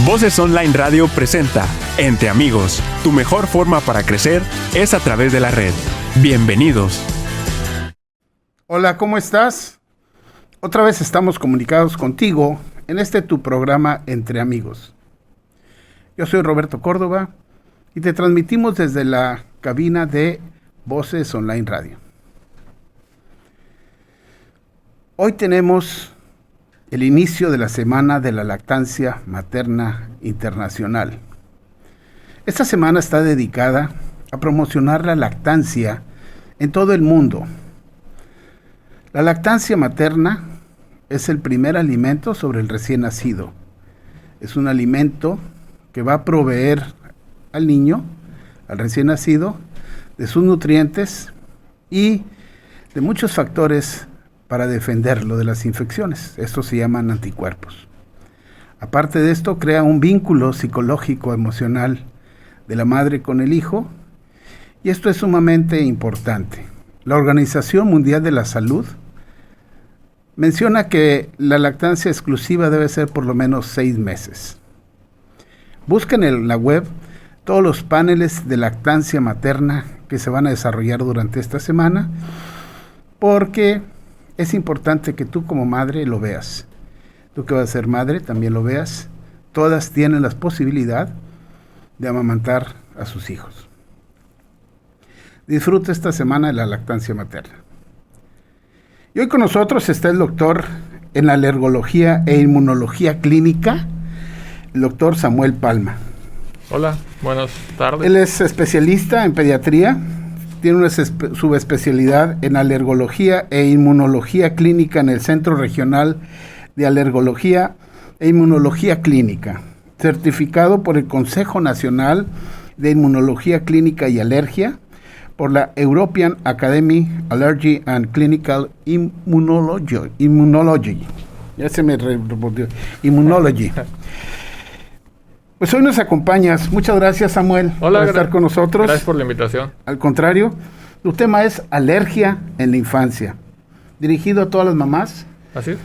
Voces Online Radio presenta Entre Amigos. Tu mejor forma para crecer es a través de la red. Bienvenidos. Hola, ¿cómo estás? Otra vez estamos comunicados contigo en tu programa Entre Amigos. Yo soy Roberto Córdoba y te transmitimos desde la cabina de Voces Online Radio. Hoy tenemos el inicio de la Semana de la Lactancia Materna Internacional. Esta semana está dedicada a promocionar la lactancia en todo el mundo. La lactancia materna es el primer alimento sobre el recién nacido. Es un alimento que va a proveer al niño, al recién nacido, de sus nutrientes y de muchos factores para defenderlo de las infecciones. Estos se llaman anticuerpos. Aparte de esto, crea un vínculo psicológico, emocional de la madre con el hijo, y esto es sumamente importante. La Organización Mundial de la Salud menciona que la lactancia exclusiva debe ser por lo menos 6 meses. Busquen en la web todos los paneles de lactancia materna que se van a desarrollar durante esta semana, porque es importante que tú como madre lo veas. Tú que vas a ser madre también lo veas. Todas tienen la posibilidad de amamantar a sus hijos. Disfruta esta semana de la lactancia materna. Y hoy con nosotros está el doctor en alergología e inmunología clínica, el doctor Samuel Palma. Hola, buenas tardes. Él es especialista en pediatría. Tiene una subespecialidad en alergología e inmunología clínica en el Centro Regional de Alergología e Inmunología Clínica, certificado por el Consejo Nacional de Inmunología Clínica y Alergia, por la European Academy Allergy and Clinical Immunology. Ya se me reportó. Immunology. Pues hoy nos acompañas. Muchas gracias, Samuel, Hola, por estar con nosotros. Gracias por la invitación. Al contrario, tu tema es alergia en la infancia, dirigido a todas las mamás. Así es.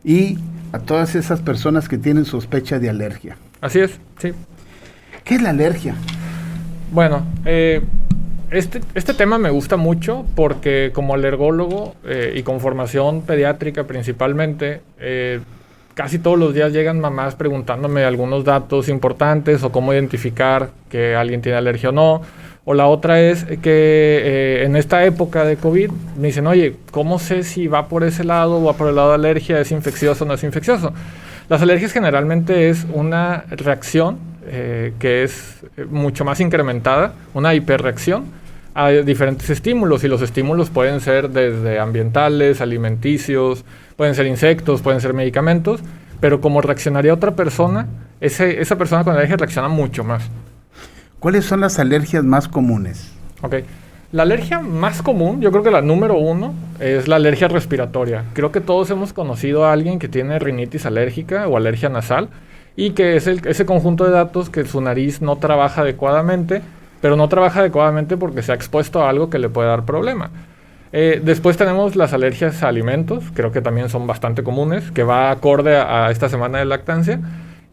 Y a todas esas personas que tienen sospecha de alergia. Así es, sí. ¿Qué es la alergia? Bueno, este tema me gusta mucho porque como alergólogo y con formación pediátrica principalmente, casi todos los días llegan mamás preguntándome algunos datos importantes o cómo identificar que alguien tiene alergia o no. O la otra es que en esta época de COVID me dicen, oye, ¿cómo sé si va por ese lado o va por el lado de alergia? ¿Es infeccioso o no es infeccioso? Las alergias generalmente es una reacción que es mucho más incrementada, una hiperreacción a diferentes estímulos, y los estímulos pueden ser desde ambientales, alimenticios, pueden ser insectos, pueden ser medicamentos, pero como reaccionaría otra persona, esa persona con alergia reacciona mucho más. ¿Cuáles son las alergias más comunes? Ok, la alergia más común, yo creo que la número 1, es la alergia respiratoria. Creo que todos hemos conocido a alguien que tiene rinitis alérgica o alergia nasal, y que es ese conjunto de datos que su nariz no trabaja adecuadamente, pero no trabaja adecuadamente porque se ha expuesto a algo que le puede dar problema. Después tenemos las alergias a alimentos, creo que también son bastante comunes, que va acorde a esta semana de lactancia.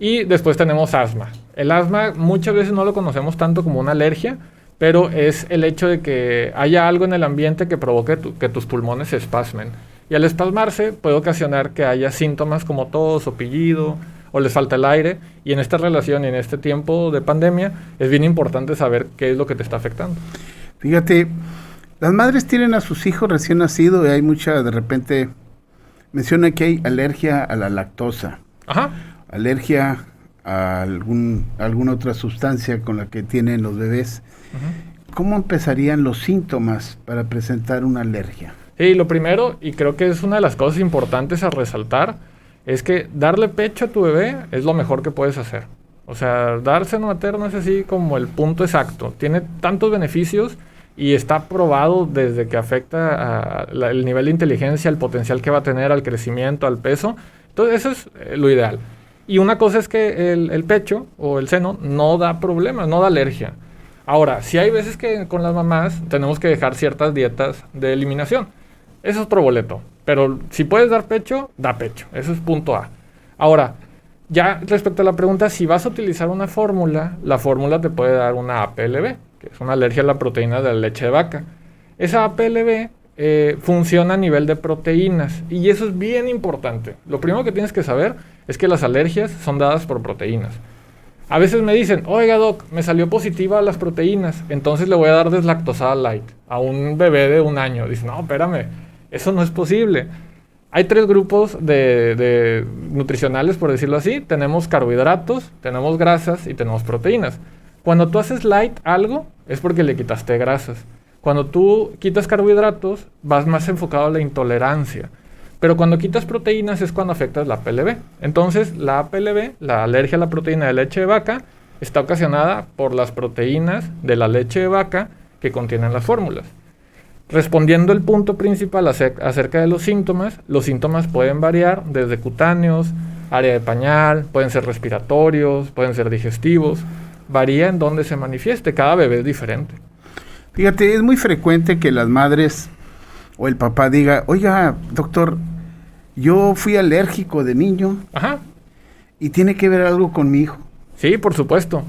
Y después tenemos asma. El asma muchas veces no lo conocemos tanto como una alergia, pero es el hecho de que haya algo en el ambiente que provoque que tus pulmones se espasmen. Y al espasmarse puede ocasionar que haya síntomas como tos o pillido, o les falta el aire, y en esta relación y en este tiempo de pandemia es bien importante saber qué es lo que te está afectando. Fíjate, las madres tienen a sus hijos recién nacidos y hay mucha, de repente, menciona que hay alergia a la lactosa. Ajá. Alergia a alguna otra sustancia con la que tienen los bebés. Uh-huh. ¿Cómo empezarían los síntomas para presentar una alergia? Sí, lo primero, y creo que es una de las cosas importantes a resaltar, es que darle pecho a tu bebé es lo mejor que puedes hacer. O sea, dar seno materno es así como el punto exacto. Tiene tantos beneficios y está probado desde que afecta el nivel de inteligencia, el potencial que va a tener al crecimiento, al peso. Entonces, eso es lo ideal. Y una cosa es que el pecho o el seno no da problemas, no da alergia. Ahora, sí hay veces que con las mamás tenemos que dejar ciertas dietas de eliminación. Eso es otro boleto. Pero si puedes dar pecho, da pecho. Eso es punto A. Ahora, Ya respecto a la pregunta, si vas a utilizar una fórmula, la fórmula te puede dar una APLB, que es una alergia a la proteína de la leche de vaca. Esa APLB funciona a nivel de proteínas y eso es bien importante. Lo primero que tienes que saber es que las alergias son dadas por proteínas. A veces me dicen, oiga doc, me salió positiva a las proteínas, entonces le voy a dar deslactosada light a un bebé de 1 año. Dicen, no, espérame, eso no es posible. Hay 3 grupos de nutricionales, por decirlo así. Tenemos carbohidratos, tenemos grasas y tenemos proteínas. Cuando tú haces light algo, es porque le quitaste grasas. Cuando tú quitas carbohidratos, vas más enfocado a la intolerancia. Pero cuando quitas proteínas es cuando afectas la APLB. Entonces, la APLB, la alergia a la proteína de leche de vaca, está ocasionada por las proteínas de la leche de vaca que contienen las fórmulas. Respondiendo el punto principal acerca de los síntomas pueden variar desde cutáneos, área de pañal, pueden ser respiratorios, pueden ser digestivos. Varía en dónde se manifieste, cada bebé es diferente. Fíjate, es muy frecuente que las madres o el papá diga, oiga, doctor, yo fui alérgico de niño. Ajá. ¿Y tiene que ver algo con mi hijo? Sí, por supuesto.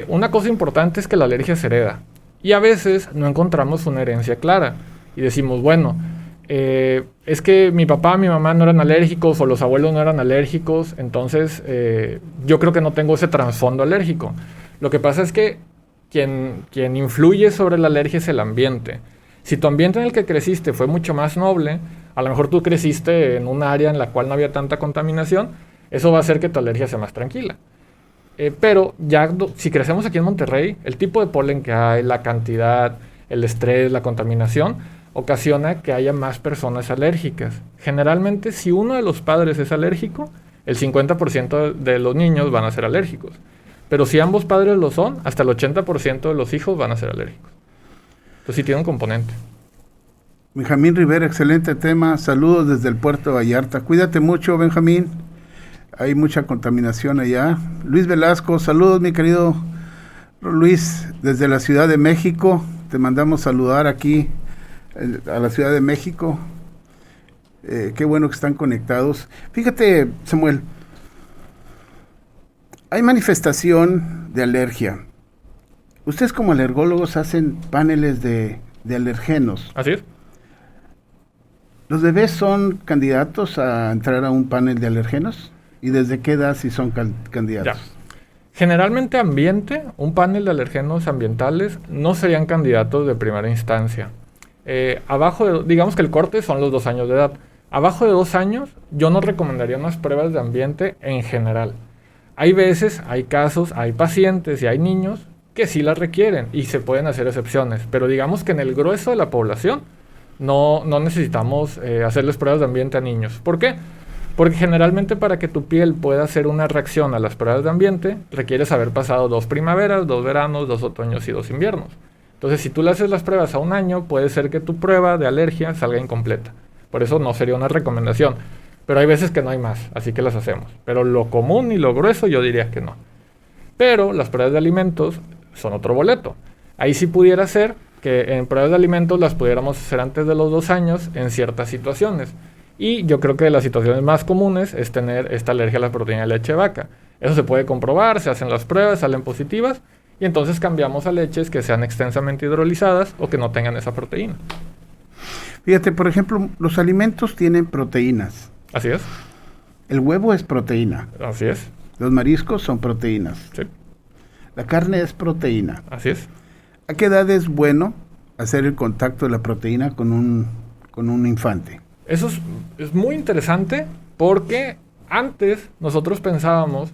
Una cosa importante es que la alergia se hereda. Y a veces no encontramos una herencia clara. Y decimos, bueno, es que mi papá, mi mamá no eran alérgicos o los abuelos no eran alérgicos. Entonces, yo creo que no tengo ese trasfondo alérgico. Lo que pasa es que quien influye sobre la alergia es el ambiente. Si tu ambiente en el que creciste fue mucho más noble, a lo mejor tú creciste en un área en la cual no había tanta contaminación, eso va a hacer que tu alergia sea más tranquila. Pero ya si crecemos aquí en Monterrey, el tipo de polen que hay, la cantidad, el estrés, la contaminación, ocasiona que haya más personas alérgicas. Generalmente, si uno de los padres es alérgico, el 50% de los niños van a ser alérgicos. Pero si ambos padres lo son, hasta el 80% de los hijos van a ser alérgicos. Entonces sí tiene un componente. Benjamín Rivera, excelente tema. Saludos desde el puerto de Vallarta. Cuídate mucho, Benjamín. Hay mucha contaminación allá. Luis Velasco, saludos, mi querido Luis, desde la Ciudad de México. Te mandamos saludar aquí a la Ciudad de México. Qué bueno que están conectados. Fíjate, Samuel, hay manifestación de alergia. Ustedes como alergólogos hacen paneles de alergenos. Así es. ¿Los bebés son candidatos a entrar a un panel de alergenos? ¿Y desde qué edad si son candidatos? Ya. Generalmente un panel de alergenos ambientales no serían candidatos de primera instancia. Digamos que el corte son los 2 años de edad. Abajo de 2 años, yo no recomendaría unas pruebas de ambiente en general. Hay veces, hay casos, hay pacientes y hay niños que sí las requieren y se pueden hacer excepciones. Pero digamos que en el grueso de la población no necesitamos hacerles pruebas de ambiente a niños. ¿Por qué? Porque generalmente para que tu piel pueda hacer una reacción a las pruebas de ambiente, requieres haber pasado 2 primaveras, 2 veranos, 2 otoños y 2 inviernos. Entonces, si tú le haces las pruebas a 1 año, puede ser que tu prueba de alergia salga incompleta. Por eso no sería una recomendación. Pero hay veces que no hay más, así que las hacemos. Pero lo común y lo grueso yo diría que no. Pero las pruebas de alimentos son otro boleto. Ahí sí pudiera ser que en pruebas de alimentos las pudiéramos hacer antes de los 2 años en ciertas situaciones. Y yo creo que de las situaciones más comunes es tener esta alergia a la proteína de leche de vaca. Eso se puede comprobar, se hacen las pruebas, salen positivas y entonces cambiamos a leches que sean extensamente hidrolizadas o que no tengan esa proteína. Fíjate, por ejemplo, los alimentos tienen proteínas. Así es. El huevo es proteína. Así es. Los mariscos son proteínas. Sí. La carne es proteína. Así es. ¿A qué edad es bueno hacer el contacto de la proteína con un infante? Eso es muy interesante porque antes nosotros pensábamos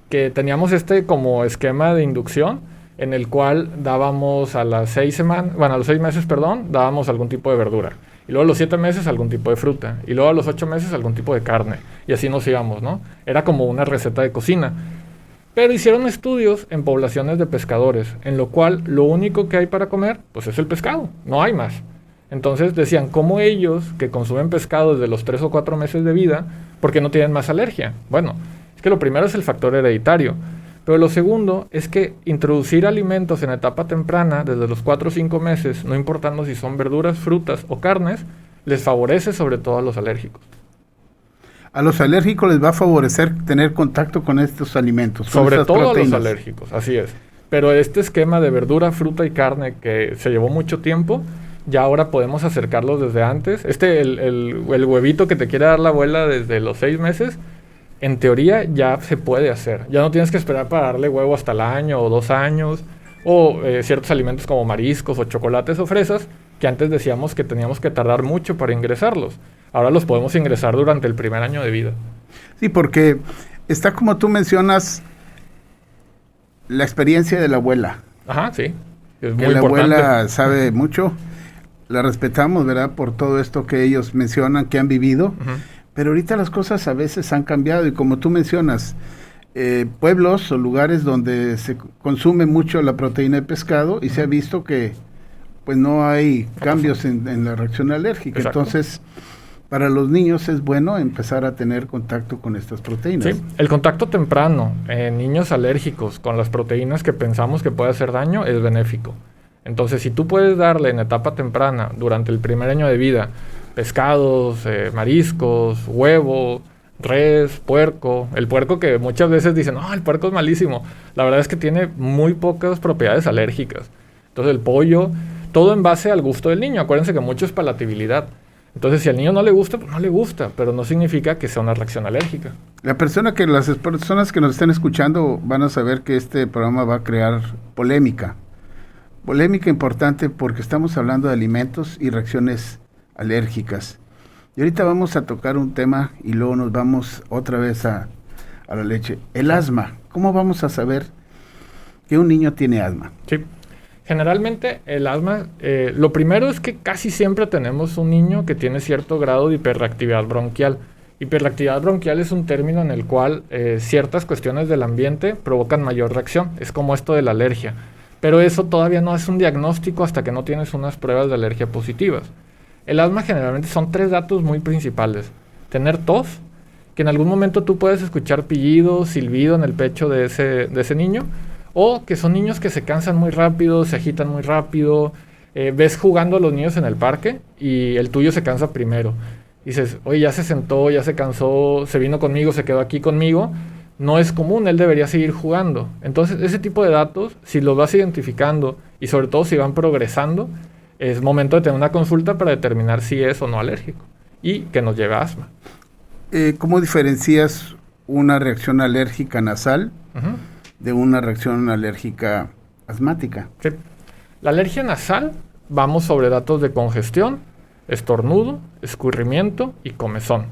que teníamos como esquema de inducción en el cual dábamos a los 6 meses, dábamos algún tipo de verdura. Y luego a los 7 meses algún tipo de fruta. Y luego a los 8 meses algún tipo de carne. Y así nos íbamos, ¿no? Era como una receta de cocina. Pero hicieron estudios en poblaciones de pescadores, en lo cual lo único que hay para comer, pues es el pescado. No hay más. Entonces decían, ¿cómo ellos que consumen pescado desde los 3 o 4 meses de vida, por qué no tienen más alergia? Bueno, es que lo primero es el factor hereditario. Pero lo segundo es que introducir alimentos en etapa temprana, desde los 4 o 5 meses, no importando si son verduras, frutas o carnes, les favorece sobre todo a los alérgicos. A los alérgicos les va a favorecer tener contacto con estos alimentos. Sobre todo proteínas. A los alérgicos, así es. Pero este esquema de verdura, fruta y carne que se llevó mucho tiempo, ya ahora podemos acercarlos desde antes. El huevito que te quiere dar la abuela desde los 6 meses, en teoría ya se puede hacer. Ya no tienes que esperar para darle huevo hasta el año o 2 años. O ciertos alimentos como mariscos o chocolates o fresas, que antes decíamos que teníamos que tardar mucho para ingresarlos. Ahora los podemos ingresar durante el primer año de vida. Sí, porque está como tú mencionas, la experiencia de la abuela. Ajá, sí. Es muy importante. La abuela sabe mucho. La respetamos, ¿verdad? Por todo esto que ellos mencionan, que han vivido. Uh-huh. Pero ahorita las cosas a veces han cambiado y como tú mencionas, pueblos o lugares donde se consume mucho la proteína de pescado y se ha visto que pues no hay cambios en la reacción alérgica. Exacto. Entonces, para los niños es bueno empezar a tener contacto con estas proteínas. Sí, el contacto temprano en niños alérgicos con las proteínas que pensamos que puede hacer daño es benéfico. Entonces, si tú puedes darle en etapa temprana, durante el primer año de vida, pescados, mariscos, huevo, res, puerco. El puerco que muchas veces dicen, no, el puerco es malísimo. La verdad es que tiene muy pocas propiedades alérgicas. Entonces el pollo, todo en base al gusto del niño. Acuérdense que mucho es palatabilidad. Entonces si al niño no le gusta, pues no le gusta, pero no significa que sea una reacción alérgica. Las personas que nos estén escuchando van a saber que este programa va a crear polémica. Polémica importante porque estamos hablando de alimentos y reacciones alérgicas. Y ahorita vamos a tocar un tema y luego nos vamos otra vez a la leche. El asma. ¿Cómo vamos a saber que un niño tiene asma? Sí. Generalmente el asma, lo primero es que casi siempre tenemos un niño que tiene cierto grado de hiperreactividad bronquial. Hiperreactividad bronquial es un término en el cual ciertas cuestiones del ambiente provocan mayor reacción. Es como esto de la alergia. Pero eso todavía no es un diagnóstico hasta que no tienes unas pruebas de alergia positivas. El asma generalmente son 3 datos muy principales. Tener tos, que en algún momento tú puedes escuchar pillido, silbido en el pecho de ese niño, o que son niños que se cansan muy rápido, se agitan muy rápido, ves jugando a los niños en el parque y el tuyo se cansa primero. Dices, oye, ya se sentó, ya se cansó, se vino conmigo, se quedó aquí conmigo. No es común, él debería seguir jugando. Entonces, ese tipo de datos, si los vas identificando y sobre todo si van progresando, es momento de tener una consulta para determinar si es o no alérgico y que nos lleve a asma. ¿Cómo diferencias una reacción alérgica nasal de una reacción alérgica asmática? Sí. La alergia nasal, vamos sobre datos de congestión, estornudo, escurrimiento y comezón.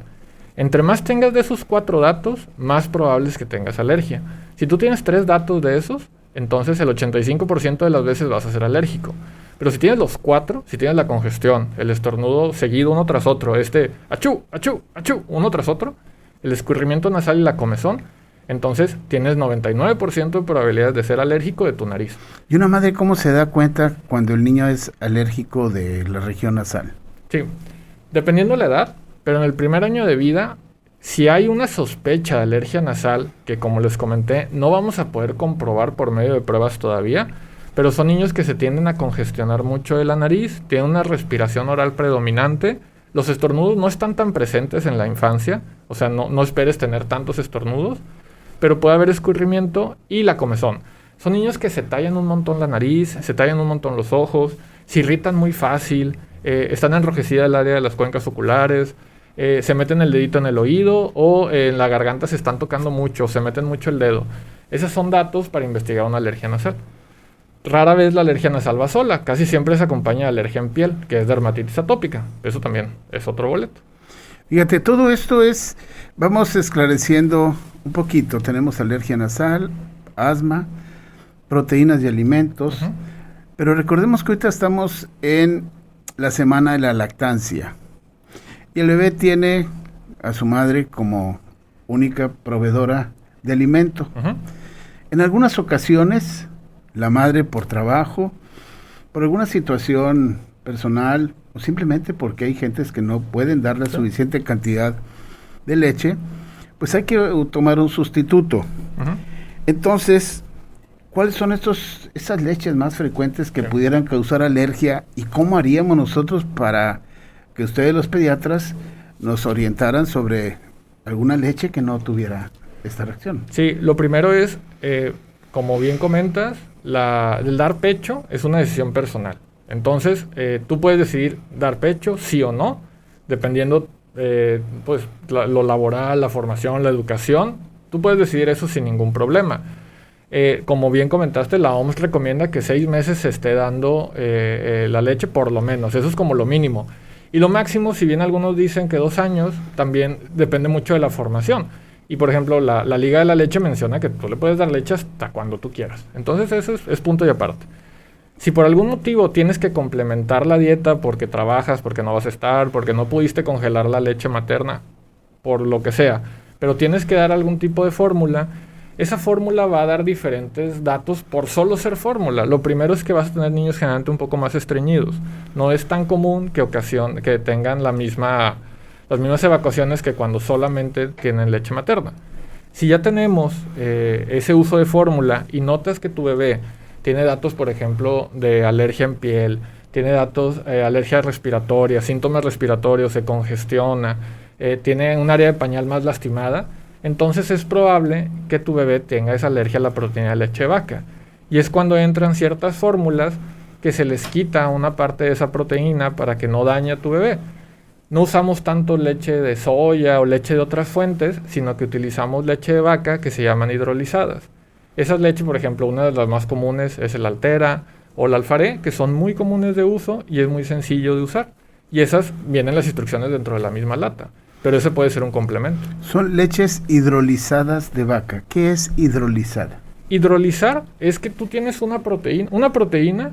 Entre más tengas de esos 4 datos, más probable es que tengas alergia. Si tú tienes 3 datos de esos, entonces el 85% de las veces vas a ser alérgico. Pero si tienes los 4, si tienes la congestión, el estornudo seguido uno tras otro, achú, achú, achú, uno tras otro, el escurrimiento nasal y la comezón, entonces tienes 99% de probabilidades de ser alérgico de tu nariz. ¿Y una madre cómo se da cuenta cuando el niño es alérgico de la región nasal? Sí, dependiendo de la edad, pero en el primer año de vida, si hay una sospecha de alergia nasal, que como les comenté, no vamos a poder comprobar por medio de pruebas todavía, pero son niños que se tienden a congestionar mucho de la nariz, tienen una respiración oral predominante, los estornudos no están tan presentes en la infancia, o sea, no esperes tener tantos estornudos, pero puede haber escurrimiento y la comezón. Son niños que se tallan un montón la nariz, se tallan un montón los ojos, se irritan muy fácil, están enrojecidas el área de las cuencas oculares, se meten el dedito en el oído o en la garganta se están tocando mucho, se meten mucho el dedo. Esos son datos para investigar una alergia nasal. Rara vez la alergia nasal va sola, casi siempre se acompaña de alergia en piel, que es dermatitis atópica. Eso también es otro boleto. Fíjate, todo esto es, vamos esclareciendo un poquito. Tenemos alergia nasal, asma, proteínas y alimentos, pero recordemos que ahorita estamos en la semana de la lactancia. Y el bebé tiene a su madre como única proveedora de alimento. En algunas ocasiones, la madre por trabajo, por alguna situación personal, o simplemente porque hay gentes que no pueden dar la suficiente cantidad de leche, pues hay que tomar un sustituto. Entonces, ¿cuáles son esas leches más frecuentes que pudieran causar alergia y cómo haríamos nosotros para que ustedes los pediatras nos orientaran sobre alguna leche que no tuviera esta reacción. Sí, lo primero es, como bien comentas, el dar pecho es una decisión personal. Entonces, tú puedes decidir dar pecho, sí o no, dependiendo, pues, lo laboral, la formación, la educación. Tú puedes decidir eso sin ningún problema. Como bien comentaste, la OMS recomienda que 6 meses se esté dando la leche por lo menos. Eso es como lo mínimo. Y lo máximo, si bien algunos dicen que 2 años, también depende mucho de la formación. Y por ejemplo, la Liga de la Leche menciona que tú le puedes dar leche hasta cuando tú quieras. Entonces eso es punto y aparte. Si por algún motivo tienes que complementar la dieta porque trabajas, porque no vas a estar, porque no pudiste congelar la leche materna, por lo que sea, pero tienes que dar algún tipo de fórmula, esa fórmula va a dar diferentes datos por solo ser fórmula. Lo primero es que vas a tener niños generalmente un poco más estreñidos. No es tan común que tengan las mismas evacuaciones que cuando solamente tienen leche materna. Si ya tenemos ese uso de fórmula y notas que tu bebé tiene datos, por ejemplo, de alergia en piel, tiene datos, alergia respiratoria, síntomas respiratorios, se congestiona, tiene un área de pañal más lastimada, entonces es probable que tu bebé tenga esa alergia a la proteína de leche de vaca. Y es cuando entran ciertas fórmulas que se les quita una parte de esa proteína para que no dañe a tu bebé. No usamos tanto leche de soya o leche de otras fuentes, sino que utilizamos leche de vaca que se llaman hidrolizadas. Esas leches, por ejemplo, una de las más comunes es el Altera o el Alfaré, que son muy comunes de uso y es muy sencillo de usar. Y esas vienen las instrucciones dentro de la misma lata, pero ese puede ser un complemento. Son leches hidrolizadas de vaca. ¿Qué es hidrolizada? Hidrolizar es que tú tienes una proteína. Una proteína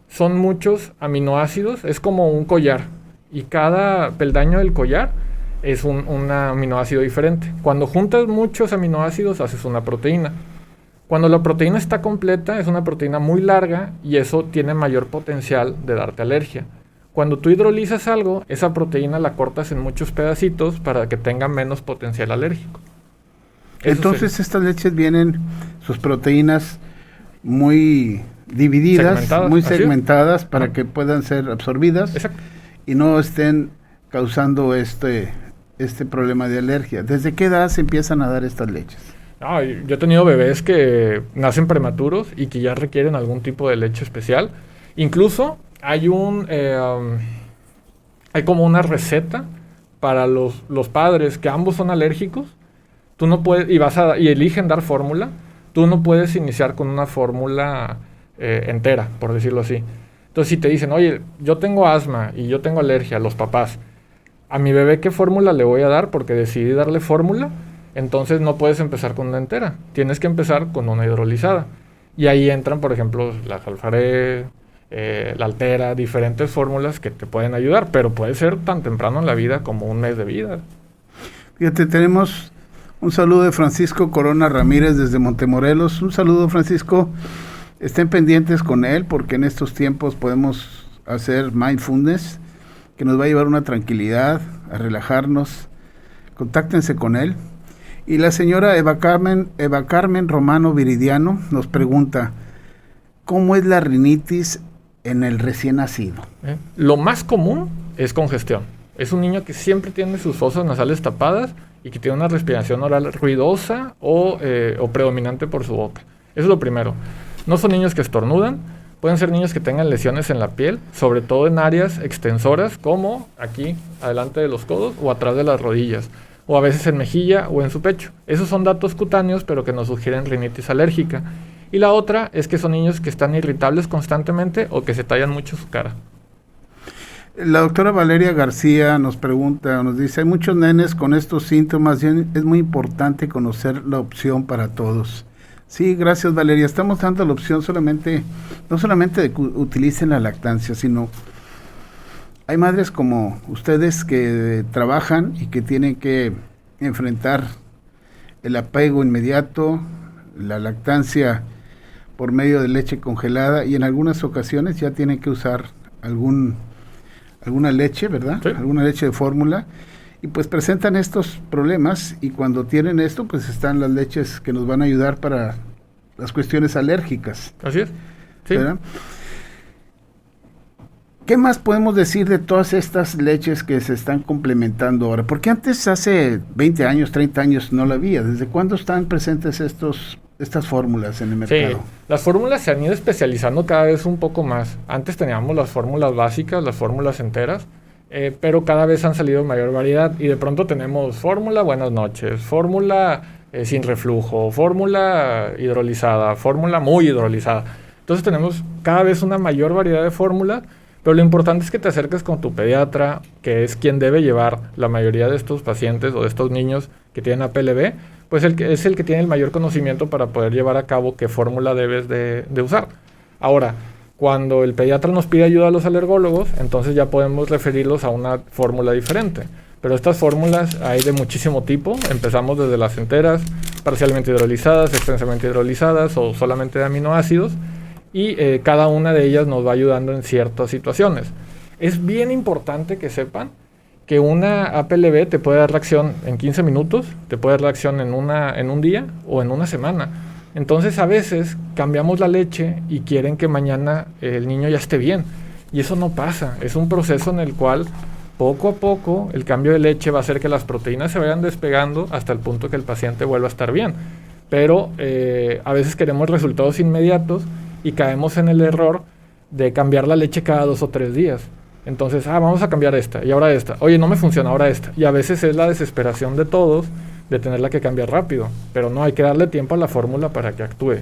son muchos aminoácidos, es como un collar. Y cada peldaño del collar es un aminoácido diferente. Cuando juntas muchos aminoácidos, haces una proteína. Cuando la proteína está completa, es una proteína muy larga y eso tiene mayor potencial de darte alergia. Cuando tú hidrolizas algo, esa proteína la cortas en muchos pedacitos para que tenga menos potencial alérgico. Entonces estas leches vienen, sus proteínas muy divididas, muy segmentadas para que puedan ser absorbidas. Exacto. Y no estén causando este problema de alergia. ¿Desde qué edad se empiezan a dar estas leches? Yo he tenido bebés que nacen prematuros y que ya requieren algún tipo de leche especial. Incluso hay como una receta para los padres que ambos son alérgicos. Tú no puedes, y eligen dar fórmula. Tú no puedes iniciar con una fórmula entera, por decirlo así. Entonces, si te dicen, oye, yo tengo asma y yo tengo alergia, los papás, a mi bebé, ¿qué fórmula le voy a dar? Porque decidí darle fórmula, entonces no puedes empezar con una entera. Tienes que empezar con una hidrolizada. Y ahí entran, por ejemplo, las Alfaré, la Altera, diferentes fórmulas que te pueden ayudar, pero puede ser tan temprano en la vida como un mes de vida. Fíjate, tenemos un saludo de Francisco Corona Ramírez desde Montemorelos. Un saludo, Francisco. Estén pendientes con él porque en estos tiempos podemos hacer mindfulness que nos va a llevar una tranquilidad, a relajarnos. Contáctense con él. Y la señora Eva Carmen Romano Viridiano nos pregunta, ¿cómo es la rinitis en el recién nacido? Lo más común es congestión. Es un niño que siempre tiene sus fosas nasales tapadas y que tiene una respiración oral ruidosa o predominante por su boca. Eso es lo primero. No son niños que estornudan, pueden ser niños que tengan lesiones en la piel, sobre todo en áreas extensoras como aquí, adelante de los codos o atrás de las rodillas, o a veces en mejilla o en su pecho. Esos son datos cutáneos, pero que nos sugieren rinitis alérgica. Y la otra es que son niños que están irritables constantemente o que se tallan mucho su cara. La doctora Valeria García nos pregunta, nos dice, hay muchos nenes con estos síntomas y es muy importante conocer la opción para todos. Sí, gracias Valeria. Estamos dando la opción no solamente de que utilicen la lactancia, sino hay madres como ustedes que trabajan y que tienen que enfrentar el apego inmediato, la lactancia por medio de leche congelada y en algunas ocasiones ya tienen que usar alguna leche, ¿verdad? Sí. Alguna leche de fórmula. Y pues presentan estos problemas y cuando tienen esto, pues están las leches que nos van a ayudar para las cuestiones alérgicas. Así es. Sí. ¿Verdad? ¿Qué más podemos decir de todas estas leches que se están complementando ahora? Porque antes, hace 20 años, 30 años, no la había. ¿Desde cuándo están presentes estas fórmulas en el mercado? Sí, las fórmulas se han ido especializando cada vez un poco más. Antes teníamos las fórmulas básicas, las fórmulas enteras, pero cada vez han salido mayor variedad. Y de pronto tenemos fórmula buenas noches, fórmula sin reflujo, fórmula hidrolizada, fórmula muy hidrolizada. Entonces tenemos cada vez una mayor variedad de fórmulas. Pero lo importante es que te acerques con tu pediatra, que es quien debe llevar la mayoría de estos pacientes o de estos niños que tienen APLB, pues es el que tiene el mayor conocimiento para poder llevar a cabo qué fórmula debes de usar. Ahora, cuando el pediatra nos pide ayuda a los alergólogos, entonces ya podemos referirlos a una fórmula diferente. Pero estas fórmulas hay de muchísimo tipo. Empezamos desde las enteras, parcialmente hidrolizadas, extensamente hidrolizadas o solamente de aminoácidos. Y cada una de ellas nos va ayudando en ciertas situaciones. Es bien importante que sepan que una APLB te puede dar reacción en 15 minutos, te puede dar reacción en un día o en una semana. Entonces a veces cambiamos la leche y quieren que mañana el niño ya esté bien. Y eso no pasa. Es un proceso en el cual poco a poco el cambio de leche va a hacer que las proteínas se vayan despegando hasta el punto que el paciente vuelva a estar bien. Pero a veces queremos resultados inmediatos y caemos en el error de cambiar la leche cada 2 o 3 días. Entonces, vamos a cambiar esta, y ahora esta. Oye, no me funciona, ahora esta. Y a veces es la desesperación de todos de tenerla que cambiar rápido. Pero no, hay que darle tiempo a la fórmula para que actúe.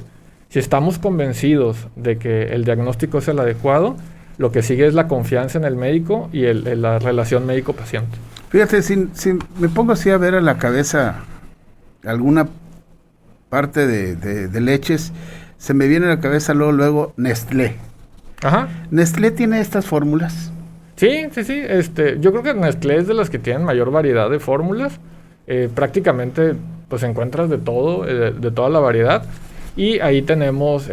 Si estamos convencidos de que el diagnóstico es el adecuado, lo que sigue es la confianza en el médico y la relación médico-paciente. Fíjate, si me pongo así a ver a la cabeza alguna parte de leches, se me viene a la cabeza luego Nestlé. Ajá. ¿Nestlé tiene estas fórmulas? Sí. Yo creo que Nestlé es de las que tienen mayor variedad de fórmulas. Prácticamente pues encuentras de todo, de toda la variedad. Y ahí tenemos,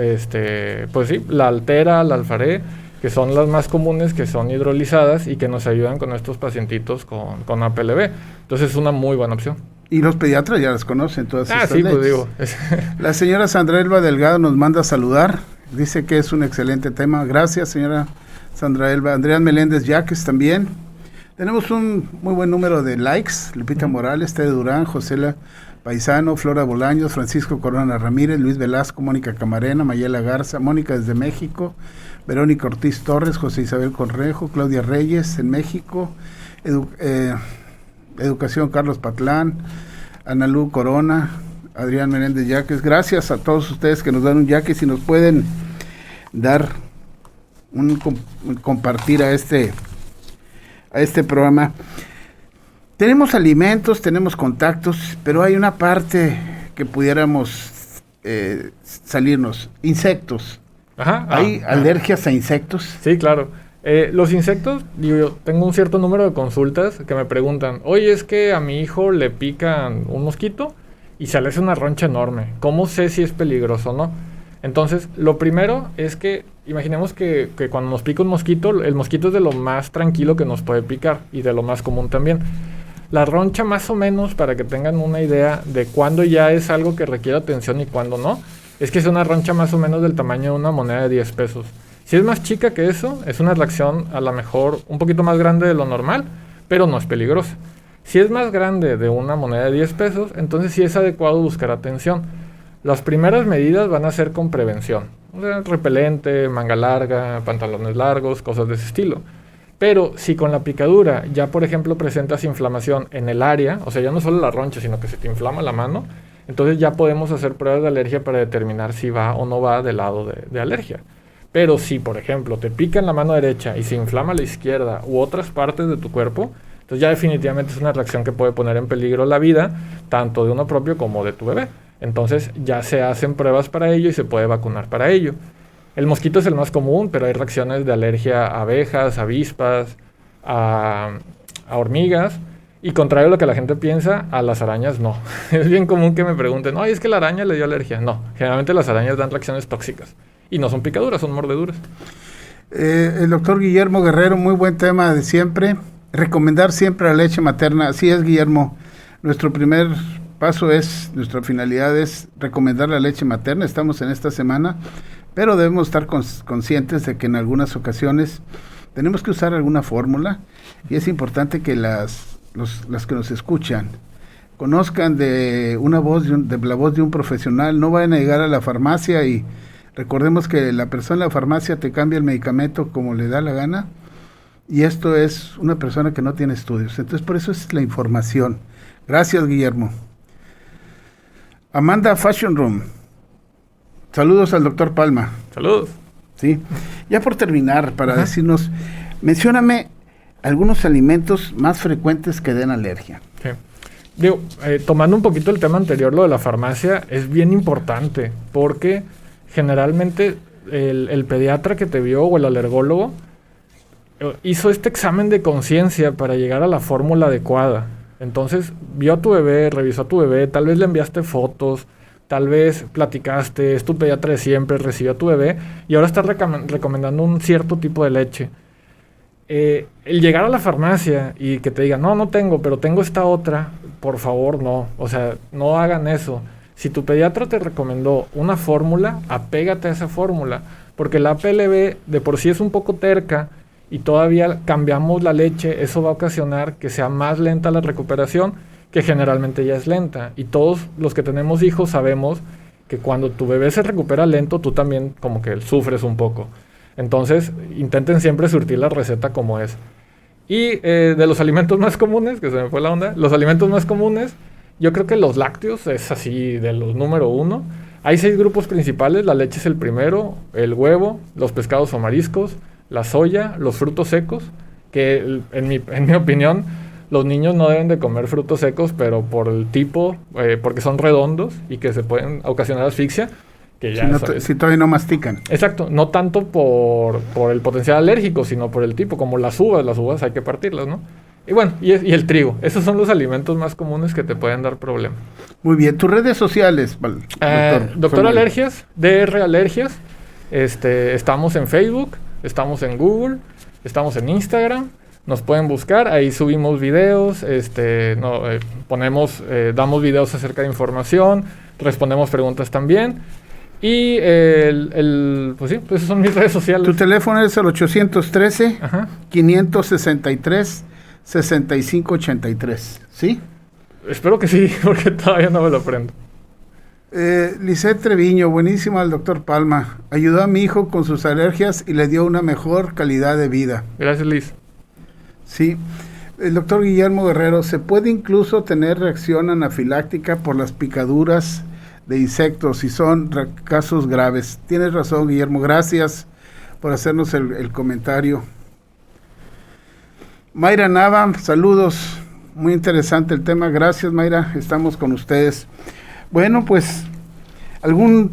pues sí, la Altera, la Alfaré, que son las más comunes, que son hidrolizadas y que nos ayudan con estos pacientitos con APLB. Entonces es una muy buena opción. Y los pediatras ya las conocen todas estas sí, leches. pues digo. La señora Sandra Elba Delgado nos manda a saludar. Dice que es un excelente tema. Gracias, señora Sandra Elba. Adrián Meléndez Yaques también. Tenemos un muy buen número de likes. Lupita Morales, Ted Durán, Josela Paisano, Flora Bolaños, Francisco Corona Ramírez, Luis Velasco, Mónica Camarena, Mayela Garza, Mónica desde México, Verónica Ortiz Torres, José Isabel Correjo, Claudia Reyes en México, Educación Carlos Patlán, Analú Corona, Adrián Menéndez Yaques. Gracias a todos ustedes que nos dan un yaques y nos pueden dar compartir a este programa. Tenemos alimentos, tenemos contactos, pero hay una parte que pudiéramos salirnos. Insectos. Ajá. ¿Hay alergias a insectos? Sí, claro. Los insectos, yo tengo un cierto número de consultas que me preguntan, oye, es que a mi hijo le pican un mosquito y se le hace una roncha enorme. ¿Cómo sé si es peligroso o no? Entonces, lo primero es que imaginemos que cuando nos pica un mosquito, el mosquito es de lo más tranquilo que nos puede picar y de lo más común también. La roncha, más o menos, para que tengan una idea de cuándo ya es algo que requiere atención y cuándo no, es que es una roncha más o menos del tamaño de una moneda de 10 pesos. Si es más chica que eso, es una reacción a lo mejor un poquito más grande de lo normal, pero no es peligrosa. Si es más grande de una moneda de 10 pesos, entonces sí es adecuado buscar atención. Las primeras medidas van a ser con prevención. O sea, repelente, manga larga, pantalones largos, cosas de ese estilo. Pero si con la picadura ya, por ejemplo, presentas inflamación en el área, o sea, ya no solo la roncha, sino que se te inflama la mano, entonces ya podemos hacer pruebas de alergia para determinar si va o no va del lado de alergia. Pero si, por ejemplo, te pica en la mano derecha y se inflama la izquierda u otras partes de tu cuerpo, entonces ya definitivamente es una reacción que puede poner en peligro la vida, tanto de uno propio como de tu bebé. Entonces ya se hacen pruebas para ello y se puede vacunar para ello. El mosquito es el más común, pero hay reacciones de alergia a abejas, avispas, a hormigas. Y contrario a lo que la gente piensa, a las arañas no. Es bien común que me pregunten, no, es que la araña le dio alergia. No, generalmente las arañas dan reacciones tóxicas. Y no son picaduras, son mordeduras. El doctor Guillermo Guerrero, muy buen tema de siempre. Recomendar siempre la leche materna. Así es, Guillermo. Nuestro primer paso nuestra finalidad es recomendar la leche materna. Estamos en esta semana, pero debemos estar conscientes de que en algunas ocasiones tenemos que usar alguna fórmula y es importante que las que nos escuchan conozcan de la voz de un profesional. No vayan a llegar a la farmacia y recordemos que la persona en la farmacia te cambia el medicamento como le da la gana, y esto es una persona que no tiene estudios. Entonces, por eso es la información. Gracias, Guillermo. Amanda Fashion Room. Saludos al doctor Palma. Saludos. Sí. Ya por terminar, para decirnos, mencióname algunos alimentos más frecuentes que den alergia. Sí. Digo, tomando un poquito el tema anterior, lo de la farmacia, es bien importante, porque generalmente el pediatra que te vio o el alergólogo hizo este examen de conciencia para llegar a la fórmula adecuada. Entonces, vio a tu bebé, revisó a tu bebé, tal vez le enviaste fotos, tal vez platicaste, es tu pediatra de siempre, recibió a tu bebé y ahora está recomendando un cierto tipo de leche. El llegar a la farmacia y que te digan, no tengo, pero tengo esta otra, por favor, no. O sea, no hagan eso. Si tu pediatra te recomendó una fórmula, apégate a esa fórmula, porque la APLB de por sí es un poco terca y todavía cambiamos la leche, eso va a ocasionar que sea más lenta la recuperación, que generalmente ya es lenta. Y todos los que tenemos hijos sabemos que cuando tu bebé se recupera lento, tú también como que sufres un poco. Entonces, intenten siempre surtir la receta como es. Y de los alimentos más comunes, que se me fue la onda, los alimentos más comunes, yo creo que los lácteos es así de los número 1. Hay 6 grupos principales, la leche es el primero, el huevo, los pescados o mariscos, la soya, los frutos secos, que en mi opinión, los niños no deben de comer frutos secos, pero por el tipo, porque son redondos y que se pueden ocasionar asfixia. Que ya si todavía no mastican. Exacto, no tanto por el potencial alérgico, sino por el tipo, como las uvas hay que partirlas, ¿no? Y bueno, y el trigo, esos son los alimentos más comunes que te pueden dar problemas. Muy bien, tus redes sociales, Doctor Alergias, DR Alergias, estamos en Facebook, estamos en Google, estamos en Instagram, nos pueden buscar, ahí subimos videos, damos videos acerca de información, respondemos preguntas también. Y pues sí, pues esas son mis redes sociales. Tu teléfono es el 813-563-6583, ¿sí? Espero que sí, porque todavía no me lo aprendo. Lisette Treviño, buenísima el doctor Palma. Ayudó a mi hijo con sus alergias y le dio una mejor calidad de vida. Gracias, Liz. Sí. El doctor Guillermo Guerrero, ¿se puede incluso tener reacción anafiláctica por las picaduras de insectos si son casos graves? Tienes razón, Guillermo, gracias por hacernos el comentario. Mayra Nava, saludos, muy interesante el tema, gracias Mayra, estamos con ustedes. Bueno, pues, ¿algún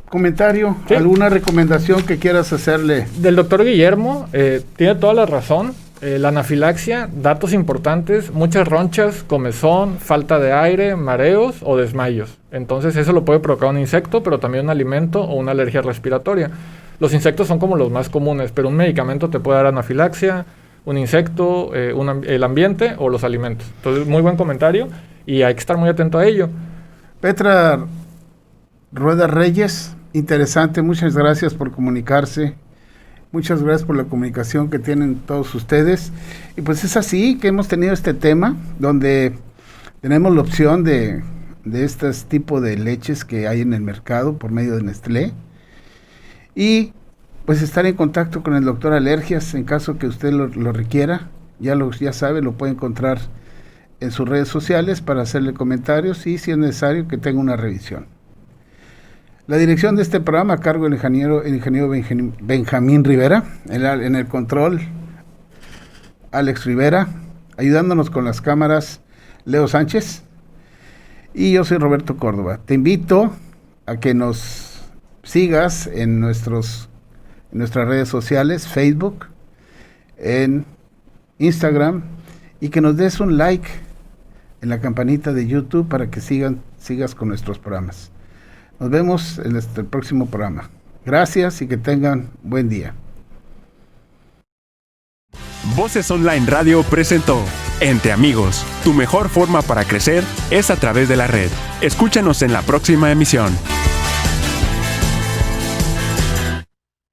comentario, ¿sí? ¿Alguna recomendación que quieras hacerle? Del doctor Guillermo, tiene toda la razón. La anafilaxia, datos importantes, muchas ronchas, comezón, falta de aire, mareos o desmayos. Entonces eso lo puede provocar un insecto, pero también un alimento o una alergia respiratoria. Los insectos son como los más comunes, pero un medicamento te puede dar anafilaxia, un insecto, el ambiente o los alimentos. Entonces, muy buen comentario y hay que estar muy atento a ello. Petra Rueda Reyes, interesante, muchas gracias por comunicarse. Muchas gracias por la comunicación que tienen todos ustedes. Y pues es así que hemos tenido este tema donde tenemos la opción de este tipo de leches que hay en el mercado por medio de Nestlé. Y pues estar en contacto con el doctor Alergias en caso que usted lo requiera. Ya sabe, lo puede encontrar en sus redes sociales para hacerle comentarios y si es necesario que tenga una revisión. La dirección de este programa a cargo del ingeniero Benjamín Rivera, en el control Alex Rivera, ayudándonos con las cámaras Leo Sánchez y yo soy Roberto Córdoba. Te invito a que nos sigas en nuestras redes sociales, Facebook, en Instagram y que nos des un like en la campanita de YouTube para que sigas con nuestros programas. Nos vemos en el próximo programa. Gracias y que tengan buen día. Voces Online Radio presentó Entre Amigos. Tu mejor forma para crecer es a través de la red. Escúchanos en la próxima emisión.